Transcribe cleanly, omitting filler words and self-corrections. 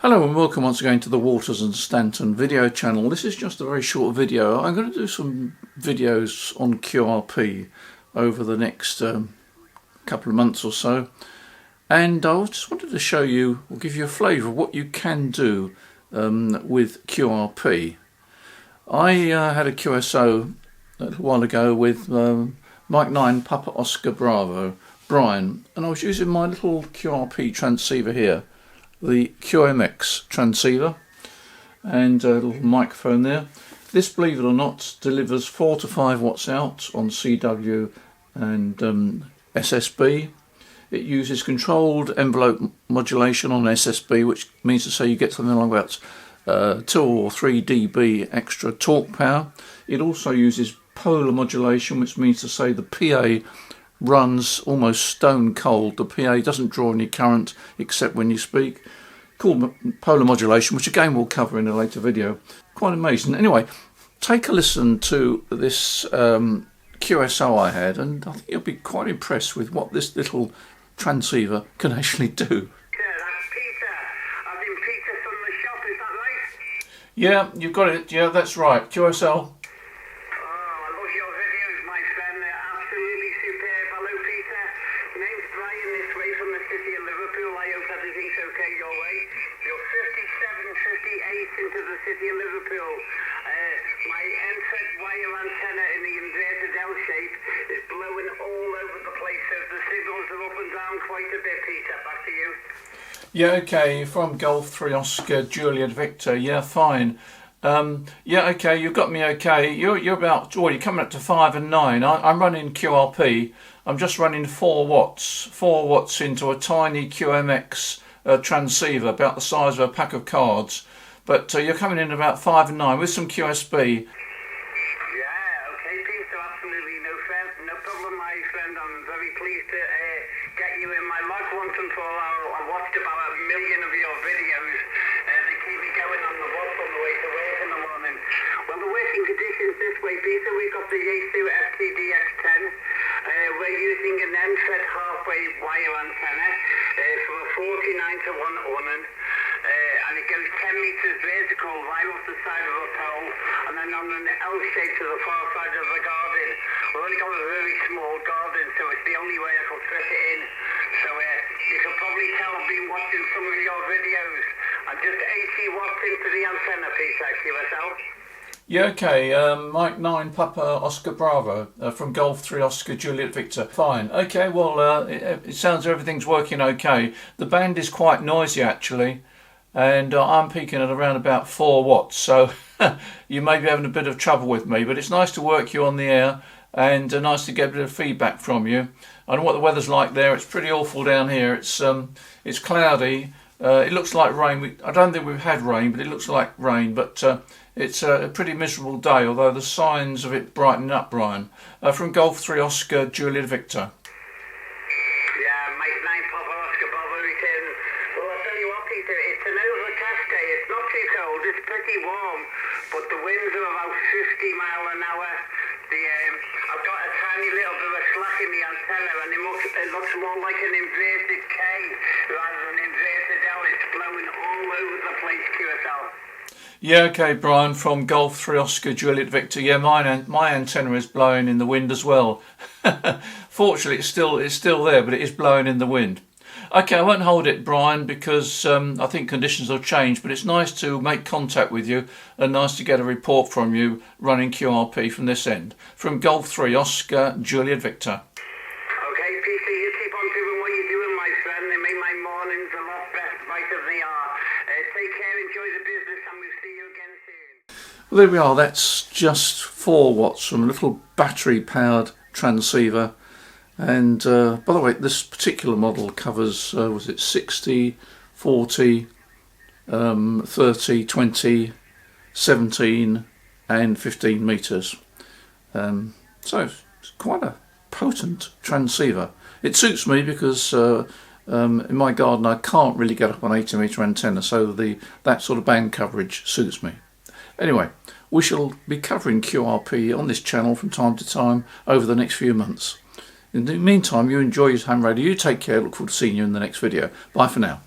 Hello and welcome once again to the Waters and Stanton video channel. This is just a very short video. I'm going to do some videos on QRP over the next couple of months or so, and I just wanted to show you or give you a flavour of what you can do with QRP. I had a QSO a little while ago with Mike 9 Papa Oscar Bravo Brian, and I was using my little QRP transceiver here, the QMX Transceiver, and a little microphone there. This, believe it or not, delivers 4 to 5 watts out on CW and SSB. It uses controlled envelope modulation on SSB, which means to say you get something like about 2 or 3 dB extra torque power. It also uses polar modulation, which means to say the PA runs almost stone cold. The PA doesn't draw any current except when you speak. Called polar modulation, which again we'll cover in a later video. Quite amazing. Anyway, take a listen to this QSO I had, and I think you'll be quite impressed with what this little transceiver can actually do. Yeah, that's Peter. I've been Peter from the shop, is that right? Yeah, you've got it. Yeah, that's right. QSL. Into the city of Liverpool. My end-fed wire antenna in the inverted L shape is blowing all over the place, so the signals are up and down quite a bit. Peter, back to you. Yeah, okay, from Golf 3 Oscar Juliet Victor. Yeah, fine. Yeah, okay, you've got me okay. You're about, well, you're coming up to 5 and 9. I'm running QRP. I'm just running 4 watts. 4 watts into a tiny QMX transceiver about the size of a pack of cards. But you're coming in about 5 and 9 with some QSB. Yeah, okay, Peter, absolutely no problem, my friend. I'm very pleased to get you in my log once and for all. I watched about 1 million of your videos. They keep me going on the watch on the way to work in the morning. Well, the working conditions this way, Peter, we've got the Yaesu FTDX10. We're using an end-fed half-wave wire antenna for a 49 to 1 Onan. And it goes 10 metres vertical right off the side of the pole, and then on an L shape to the far side of the garden. We've only got a very small garden, so it's the only way I could fit it in. So you can probably tell I've been watching some of your videos. I'm just 80 watts into the antenna, Peter, QSL. Yeah, okay, Mike 9 Papa Oscar Bravo from Golf 3 Oscar Juliet Victor. Fine. Okay, well, it sounds everything's working okay. The band is quite noisy, actually, and I'm peaking at around about 4 watts, so you may be having a bit of trouble with me, but it's nice to work you on the air, and nice to get a bit of feedback from you. I don't know what the weather's like there. It's pretty awful down here. It's cloudy. It looks like rain. I don't think we've had rain, but it looks like rain. But it's a pretty miserable day, although the signs of it brightening up, Brian. From Golf 3 Oscar Juliet Victor. Yeah, Mike 9 Papa Oscar Bravo return. Well, I'll tell you what, Peter, it's an overcast day. It's not too cold. It's pretty warm, but the winds are about 50 miles an hour. I've got a tiny little bit of slack in the antenna, and it looks more like an inverted K rather than inverted L. It's blowing all over the place, QSL. Yeah, okay, Brian, from Golf 3 Oscar Juliet Victor. Yeah, my antenna is blowing in the wind as well. Fortunately, it's still there, but it is blowing in the wind. Okay, I won't hold it, Brian, because I think conditions have changed, but it's nice to make contact with you and nice to get a report from you running QRP from this end. From Golf 3 Oscar Juliet Victor. Okay, Peter, you keep on doing what you're doing, my friend. They make my mornings a lot brighter than they are. Take care, enjoy the business, and we'll see you again soon. Well, there we are. That's just 4 watts from a little battery-powered transceiver. And by the way, this particular model covers, was it 60, 40, 30, 20, 17 and 15 metres. So it's quite a potent transceiver. It suits me because in my garden I can't really get up an 80 metre antenna, so that sort of band coverage suits me. Anyway, we shall be covering QRP on this channel from time to time over the next few months. In the meantime, you enjoy your ham radio. You take care. Look forward to seeing you in the next video. Bye for now.